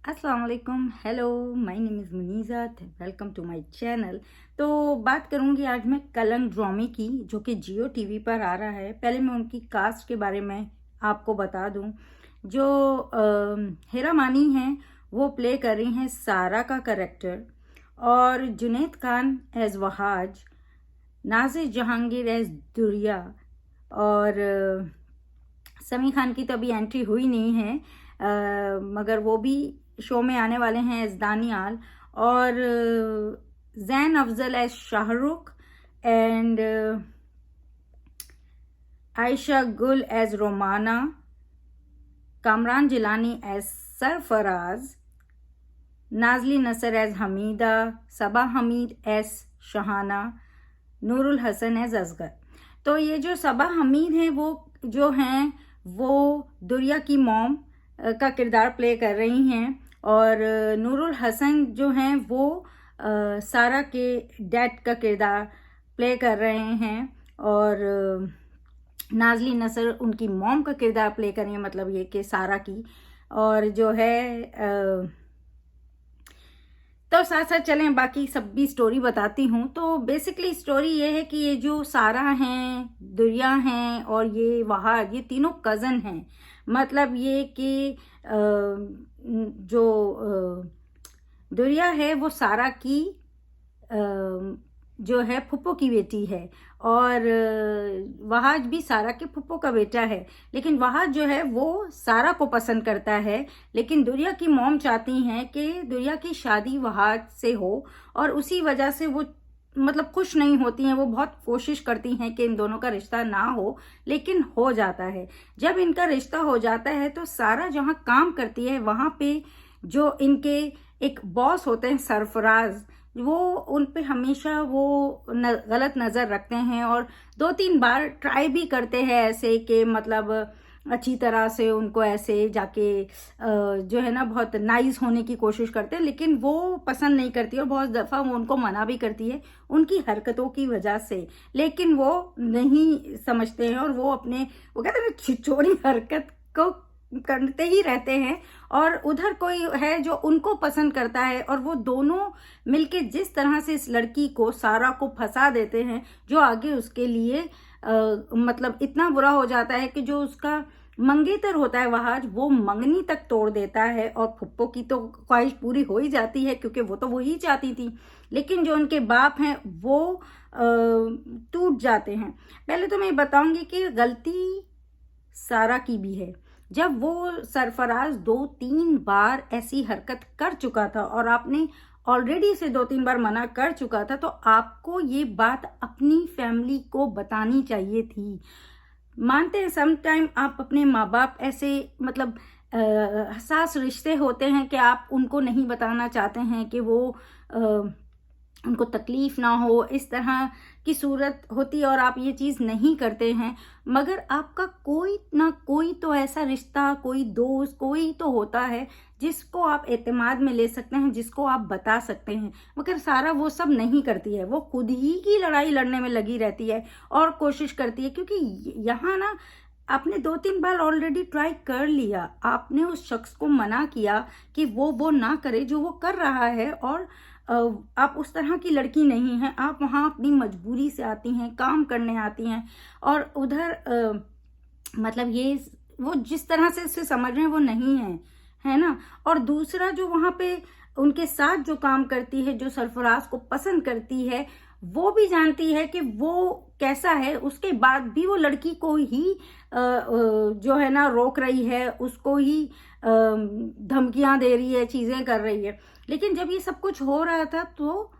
अस्सलाम वालेकुम। Hello, my name is Muniza. Welcome to my channel. तो बात करूंगी आज मैं कलंक ड्रामे की, जो कि जियो टीवी पर आ रहा है। पहले मैं उनकी कास्ट के बारे में आपको बता दूं। जो हेरा मानी हैं वो प्ले कर रही हैं सारा का करेक्टर, और जुनैद खान एज वहाज, नाजिर जहांगीर एज दुरिया, और समी खान की तो अभी एंट्री हुई नहीं है, मगर वो भी शो में आने वाले हैं एज दानियाल, और जैन अफजल एज शाहरुख, एंड आयशा गुल एज रोमाना, कामरान जिलानी एज सरफराज, नाजली नसर एज हमीदा, सबा हमीद एज शहाना, नूरुल हसन एज असगर। तो ये जो सबा हमीद हैं वो जो हैं वो दुरिया की मॉम का किरदार प्ले कर रही हैं, और नूरुल हसन जो हैं वो सारा के डैड का किरदार प्ले कर रहे हैं, और नाजली नसर उनकी मॉम का किरदार प्ले कर रही है, मतलब ये कि सारा की। और जो है तो साथ साथ चलें बाकी सब भी स्टोरी बताती हूँ। तो बेसिकली स्टोरी ये है कि ये जो सारा हैं, दुरिया हैं और ये वहाज, ये तीनों कज़न हैं। मतलब ये कि जो दुरिया है वो सारा की जो है फुप्पो की बेटी है, और वहाज भी सारा के फुप्पो का बेटा है। लेकिन वहाज जो है वो सारा को पसंद करता है, लेकिन दुरिया की मॉम चाहती हैं कि दुरिया की शादी वहाज से हो, और उसी वजह से वो मतलब खुश नहीं होती हैं। वो बहुत कोशिश करती हैं कि इन दोनों का रिश्ता ना हो, लेकिन हो जाता है। जब इनका रिश्ता हो जाता है तो सारा जहाँ काम करती है वहाँ पे जो इनके एक बॉस होते हैं सरफराज, वो उन पे हमेशा वो गलत नज़र रखते हैं, और 2-3 बार ट्राई भी करते हैं ऐसे कि मतलब अच्छी तरह से उनको ऐसे जाके जो है ना बहुत नाइस होने की कोशिश करते हैं, लेकिन वो पसंद नहीं करती, और बहुत दफ़ा वो उनको मना भी करती है उनकी हरकतों की वजह से। लेकिन वो नहीं समझते हैं, और वो अपने वो कहते हैं ना छिछोरी हरकत को करते ही रहते हैं। और उधर कोई है जो उनको पसंद करता है, और वो दोनों मिलके जिस तरह से इस लड़की को, सारा को फंसा देते हैं, जो आगे उसके लिए मतलब इतना बुरा हो जाता है कि जो उसका मंगेतर होता है वहाज, वो मंगनी तक तोड़ देता है। और फुप्पो की तो ख्वाहिश पूरी हो ही जाती है, क्योंकि वो तो वही चाहती थी, लेकिन जो उनके बाप हैं वो टूट जाते हैं। पहले तो मैं बताऊंगी कि गलती सारा की भी है। जब वो सरफराज 2-3 बार ऐसी हरकत कर चुका था, और आपने ऑलरेडी इसे 2-3 बार मना कर चुका था, तो आपको ये बात अपनी फैमिली को बतानी चाहिए थी। मानते हैं सम टाइम आप अपने माँ बाप ऐसे मतलब हसास रिश्ते होते हैं कि आप उनको नहीं बताना चाहते हैं कि वो उनको तकलीफ ना हो, इस तरह की सूरत होती है, और आप ये चीज़ नहीं करते हैं। मगर आपका कोई ना कोई तो ऐसा रिश्ता, कोई दोस्त, कोई तो होता है जिसको आप एतमाद में ले सकते हैं, जिसको आप बता सकते हैं। मगर सारा वो सब नहीं करती है, वो खुद ही की लड़ाई लड़ने में लगी रहती है और कोशिश करती है। क्योंकि यहाँ ना आपने 2-3 बार ऑलरेडी ट्राई कर लिया, आपने उस शख्स को मना किया कि वो ना करे जो वो कर रहा है, और आप उस तरह की लड़की नहीं हैं। आप वहाँ अपनी मजबूरी से आती हैं, काम करने आती हैं, और उधर मतलब ये वो जिस तरह से इसे समझ रहे हैं वो नहीं है ना। और दूसरा जो वहाँ पे उनके साथ जो काम करती है, जो सरफराज को पसंद करती है, वो भी जानती है कि वो कैसा है, उसके बाद भी वो लड़की को ही जो है ना रोक रही है, उसको ही धमकियां दे रही है, चीजें कर रही है। लेकिन जब ये सब कुछ हो रहा था तो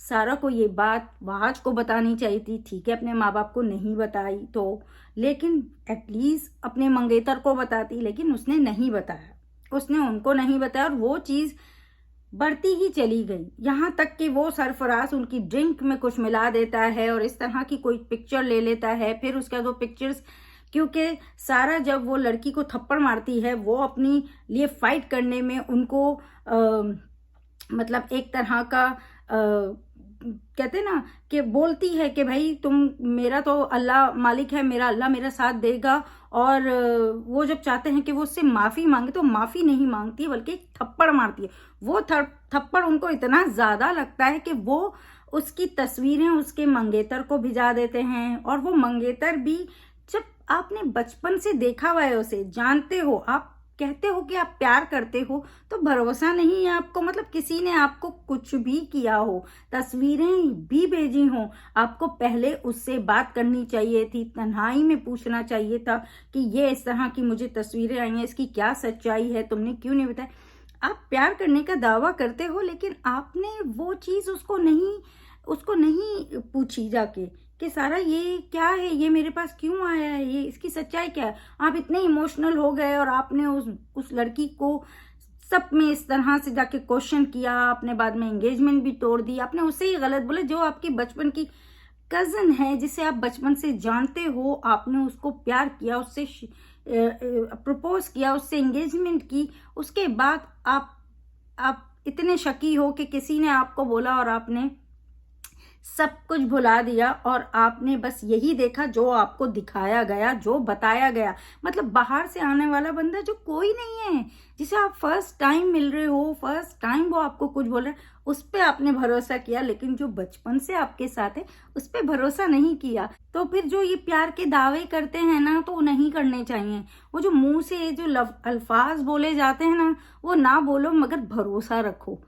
सारा को ये बात वहाज को बतानी चाहिए थी। ठीक है, अपने माँ बाप को नहीं बताई तो, लेकिन एटलीस्ट अपने मंगेतर को बताती, लेकिन उसने नहीं बताया, उसने उनको नहीं बताया, और वो चीज़ बढ़ती ही चली गई। यहाँ तक कि वो सरफराज उनकी ड्रिंक में कुछ मिला देता है, और इस तरह की कोई पिक्चर ले लेता है। फिर उसके बाद वो पिक्चर्स, क्योंकि सारा जब वो लड़की को थप्पड़ मारती है, वो अपनी लिए फाइट करने में उनको मतलब एक तरह का कहते ना कि बोलती है कि भाई तुम, मेरा तो अल्लाह मालिक है, मेरा अल्लाह मेरा साथ देगा, और वो जब चाहते हैं कि वो उससे माफ़ी मांगे तो माफ़ी नहीं मांगती है बल्कि एक थप्पड़ मारती है। वो थप्पड़ उनको इतना ज़्यादा लगता है कि वो उसकी तस्वीरें उसके मंगेतर को भिजा देते हैं। और वो मंगेतर भी, जब आपने बचपन से देखा हुआ है उसे, जानते हो, आप कहते हो कि आप प्यार करते हो, तो भरोसा नहीं है आपको, मतलब किसी ने आपको कुछ भी किया हो, तस्वीरें भी भेजी हो, आपको पहले उससे बात करनी चाहिए थी, तन्हाई में पूछना चाहिए था कि ये इस तरह की मुझे तस्वीरें आई हैं, इसकी क्या सच्चाई है, तुमने क्यों नहीं बताया। आप प्यार करने का दावा करते हो लेकिन आपने वो चीज़ उसको नहीं पूछी जाके कि सारा ये क्या है, ये मेरे पास क्यों आया है, ये इसकी सच्चाई क्या है। आप इतने इमोशनल हो गए और आपने उस लड़की को सब में इस तरह से जाके क्वेश्चन किया, आपने बाद में एंगेजमेंट भी तोड़ दी, आपने उससे ही गलत बोला जो आपकी बचपन की कज़न है, जिसे आप बचपन से जानते हो, आपने उसको प्यार किया, उससे प्रपोज किया, उससे एंगेजमेंट की, उसके बाद आप इतने शकी हो कि किसी ने आपको बोला और आपने सब कुछ भुला दिया और आपने बस यही देखा जो आपको दिखाया गया, जो बताया गया। मतलब बाहर से आने वाला बंदा जो कोई नहीं है, जिसे आप फर्स्ट टाइम मिल रहे हो, फर्स्ट टाइम वो आपको कुछ बोल रहा है, उस पर आपने भरोसा किया, लेकिन जो बचपन से आपके साथ है उस पर भरोसा नहीं किया। तो फिर जो ये प्यार के दावे करते हैं ना, तो नहीं करने चाहिए। वो जो मुंह से जो अल्फाज बोले जाते हैं ना, वो ना बोलो मगर भरोसा रखो,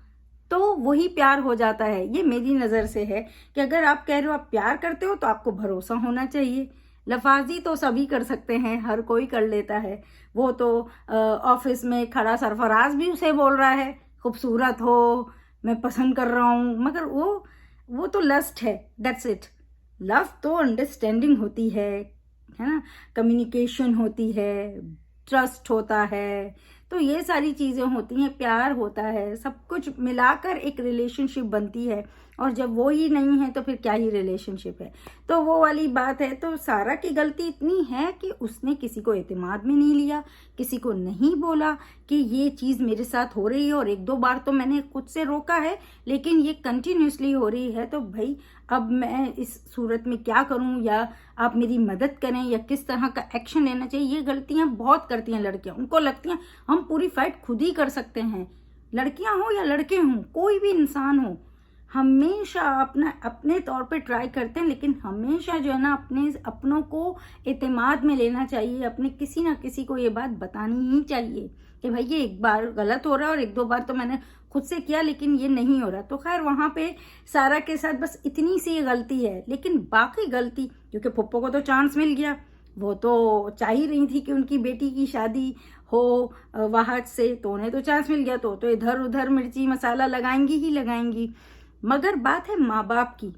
तो वही प्यार हो जाता है। ये मेरी नज़र से है कि अगर आप कह रहे हो आप प्यार करते हो तो आपको भरोसा होना चाहिए। लफाजी तो सभी कर सकते हैं, हर कोई कर लेता है। वो तो ऑफिस में खड़ा सरफराज भी उसे बोल रहा है खूबसूरत हो, मैं पसंद कर रहा हूँ, मगर वो तो लस्ट है, दैट्स इट। लव तो अंडरस्टैंडिंग होती है ना, कम्युनिकेशन होती है, ट्रस्ट होता है, तो ये सारी चीज़ें होती हैं, प्यार होता है, सब कुछ मिलाकर एक रिलेशनशिप बनती है। और जब वो ही नहीं है तो फिर क्या ही रिलेशनशिप है। तो वो वाली बात है। तो सारा की गलती इतनी है कि उसने किसी को एतमाद में नहीं लिया, किसी को नहीं बोला कि ये चीज़ मेरे साथ हो रही है। और एक दो बार तो मैंने खुद से रोका है, लेकिन ये कंटिन्यूसली हो रही है, तो भाई अब मैं इस सूरत में क्या करूं, या आप मेरी मदद करें, या किस तरह का एक्शन लेना चाहिए। ये गलतियां बहुत करती हैं लड़कियां, उनको लगती हैं हम पूरी फाइट खुद ही कर सकते हैं। लड़कियां हो या लड़के हों, कोई भी इंसान हो, हमेशा अपने तौर पे ट्राई करते हैं, लेकिन हमेशा जो है ना अपनों को एतमाद में लेना चाहिए। अपने किसी ना किसी को ये बात बतानी ही चाहिए कि भाई ये एक बार गलत हो रहा है और एक दो बार तो मैंने खुद से किया लेकिन ये नहीं हो रहा। तो खैर वहां पे सारा के साथ बस इतनी सी गलती है, लेकिन बाकी गलती, क्योंकि पप्पो को तो चांस मिल गया, वो तो चाह ही रही थी कि उनकी बेटी की शादी हो वहाज से, तो उन्हें तो चांस मिल गया, तो इधर उधर मिर्ची मसाला लगाएंगी ही लगाएंगी। मगर बात है माँ बाप की।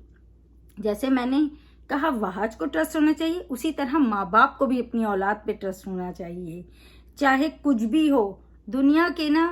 जैसे मैंने कहा वहाज को ट्रस्ट होना चाहिए, उसी तरह माँ बाप को भी अपनी औलाद पे ट्रस्ट होना चाहिए, चाहे कुछ भी हो। दुनिया के ना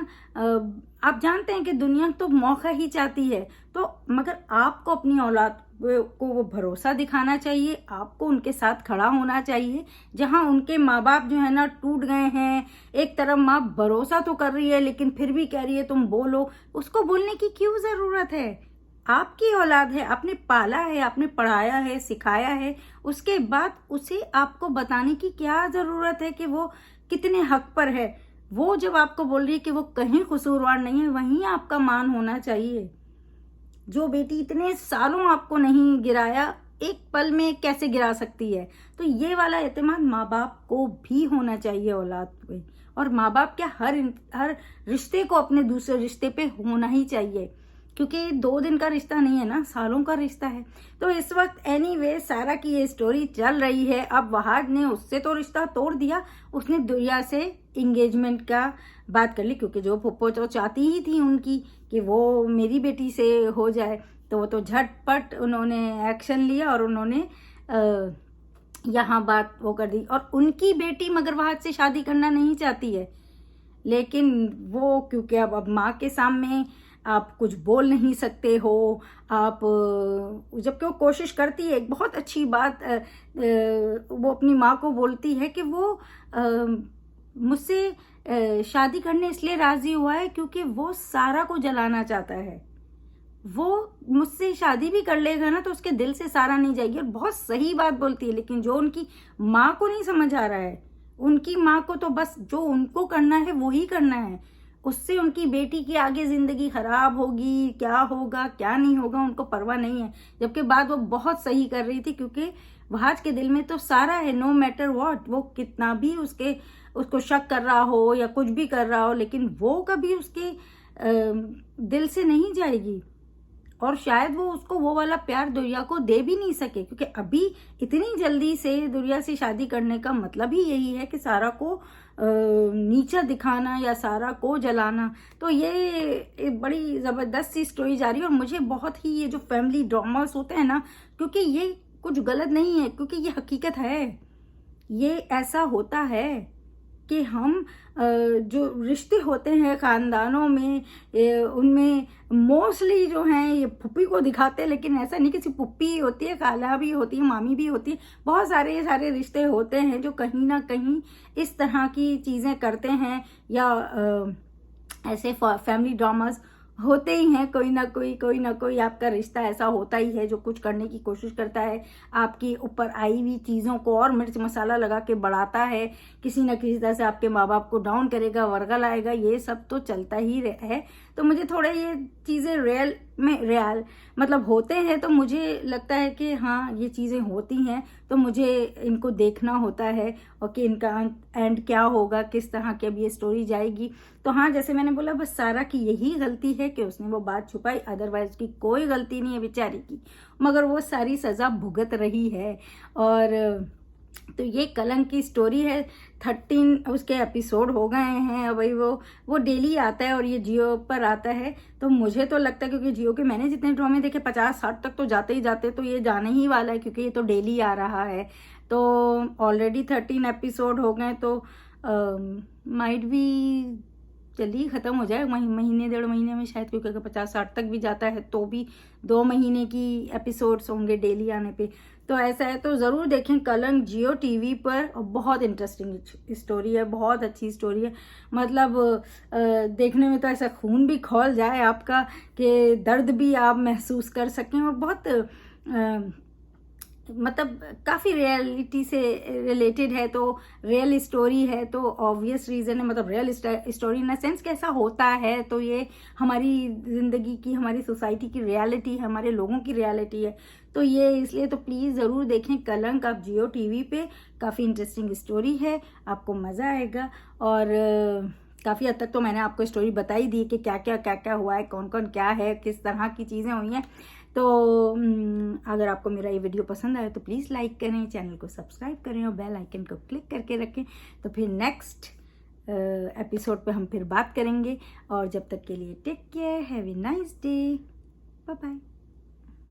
आप जानते हैं कि दुनिया तो मौका ही चाहती है, तो मगर आपको अपनी औलाद को वो भरोसा दिखाना चाहिए, आपको उनके साथ खड़ा होना चाहिए। जहां उनके माँ बाप जो है ना टूट गए हैं, एक तरफ माँ भरोसा तो कर रही है लेकिन फिर भी कह रही है तुम बोलो, उसको बोलने की क्यों जरूरत है। आपकी औलाद है, आपने पाला है, आपने पढ़ाया है, सिखाया है, उसके बाद उसे आपको बताने की क्या जरूरत है कि वो कितने हक पर है। वो जब आपको बोल रही है कि वो कहीं कसूरवार नहीं है, वहीं आपका मान होना चाहिए। जो बेटी इतने सालों आपको नहीं गिराया, एक पल में कैसे गिरा सकती है। तो ये वाला एतमाद माँ बाप को भी होना चाहिए औलाद पे। और माँ बाप क्या, हर रिश्ते को अपने दूसरे रिश्ते पे होना ही चाहिए, क्योंकि 2 दिन का रिश्ता नहीं है ना, सालों का रिश्ता है। तो इस वक्त एनीवे सारा की ये स्टोरी चल रही है। अब वहाज ने उससे तो रिश्ता तोड़ दिया, उसने दुनिया से एंगेजमेंट का बात कर ली, क्योंकि जो फुप्पो तो चाहती ही थी उनकी कि वो मेरी बेटी से हो जाए, तो वो तो झटपट उन्होंने एक्शन लिया और उन्होंने यहाँ बात वो कर दी। और उनकी बेटी मगर वहाज से शादी करना नहीं चाहती है, लेकिन वो क्योंकि अब माँ के सामने आप कुछ बोल नहीं सकते हो, आप जबकि वो कोशिश करती है, एक बहुत अच्छी बात वो अपनी माँ को बोलती है कि वो मुझसे शादी करने इसलिए राजी हुआ है क्योंकि वो सारा को जलाना चाहता है। वो मुझसे शादी भी कर लेगा ना तो उसके दिल से सारा नहीं जाएगी, और बहुत सही बात बोलती है। लेकिन जो उनकी माँ को नहीं समझ आ रहा है, उनकी माँ को तो बस जो उनको करना है वो ही करना है, उससे उनकी बेटी की आगे जिंदगी खराब होगी, क्या होगा क्या नहीं होगा उनको परवाह नहीं है। जबकि बात वो बहुत सही कर रही थी, क्योंकि वहाज के दिल में तो सारा है, नो मैटर व्हाट, वो कितना भी उसको शक कर रहा हो या कुछ भी कर रहा हो, लेकिन वो कभी उसके दिल से नहीं जाएगी। और शायद वो उसको वो वाला प्यार दुर्या को दे भी नहीं सके, क्योंकि अभी इतनी जल्दी से दुर्या से शादी करने का मतलब ही यही है कि सारा को नीचा दिखाना या सारा को जलाना। तो ये एक बड़ी ज़बरदस्त सी स्टोरी जा रही है। और मुझे बहुत ही ये जो फैमिली ड्रामास होते हैं ना, क्योंकि ये कुछ गलत नहीं है, क्योंकि ये हकीकत है, ये ऐसा होता है कि हम जो रिश्ते होते हैं ख़ानदानों में, उनमें मोस्टली जो हैं ये फुप्पी को दिखाते हैं, लेकिन ऐसा नहीं कि सिर्फ फुप्पी ही होती है, खाला भी होती है, मामी भी होती है, बहुत सारे रिश्ते होते हैं जो कहीं ना कहीं इस तरह की चीज़ें करते हैं, या ऐसे फैमिली ड्रामास होते ही हैं। कोई ना कोई आपका रिश्ता ऐसा होता ही है जो कुछ करने की कोशिश करता है, आपकी ऊपर आई हुई चीज़ों को और मिर्च मसाला लगा के बढ़ाता है, किसी न किसी तरह से आपके माँ बाप को डाउन करेगा, वर्गा लाएगा, ये सब तो चलता ही है। तो मुझे थोड़े ये चीज़ें रियल मतलब होते हैं, तो मुझे लगता है कि हाँ ये चीज़ें होती हैं, तो मुझे इनको देखना होता है और कि इनका एंड क्या होगा, किस तरह की अब ये स्टोरी जाएगी। तो हाँ, जैसे मैंने बोला, बस सारा की यही गलती है कि उसने वो बात छुपाई, अदरवाइज उसकी कोई गलती नहीं है बेचारी की, मगर वो सारी सज़ा भुगत रही है। और तो ये कलंक की स्टोरी है। 13 उसके एपिसोड हो गए हैं, वही वो डेली आता है और ये जियो पर आता है। तो मुझे तो लगता है, क्योंकि जियो के मैंने जितने ड्रामे देखे 50-60 तक तो जाते ही जाते, तो ये जाने ही वाला है, क्योंकि ये तो डेली आ रहा है। तो ऑलरेडी 13 एपिसोड हो गए, तो माइट भी जल्दी ही ख़त्म हो जाए, महीने 1.5 महीने में शायद, क्योंकि अगर 50-60 तक भी जाता है तो भी 2 महीने की एपिसोड्स होंगे डेली आने पे। तो ऐसा है, तो ज़रूर देखें कलंक जियो टीवी पर। और बहुत इंटरेस्टिंग स्टोरी है, बहुत अच्छी स्टोरी है। मतलब देखने में तो ऐसा खून भी खौल जाए आपका, कि दर्द भी आप महसूस कर सकें, और बहुत मतलब काफ़ी रियलिटी से रिलेटेड है, तो रियल स्टोरी है, तो ऑब्वियस रीज़न है, मतलब real story in the sense कैसा होता है, तो ये हमारी ज़िंदगी की, हमारी सोसाइटी की रियलिटी है, हमारे लोगों की रियलिटी है। तो ये इसलिए तो प्लीज़ ज़रूर देखें कलंक, आप जियो टीवी पे, काफ़ी इंटरेस्टिंग स्टोरी है, आपको मज़ा आएगा। और काफ़ी हद तक तो मैंने आपको स्टोरी बताई दी कि क्या क्या हुआ है, कौन कौन क्या है, किस तरह की चीज़ें हुई हैं। तो अगर आपको मेरा ये वीडियो पसंद आए तो प्लीज़ लाइक करें, चैनल को सब्सक्राइब करें और बेल आइकन को क्लिक करके रखें। तो फिर नेक्स्ट एपिसोड पे हम फिर बात करेंगे, और जब तक के लिए take care, have a nice day, bye bye.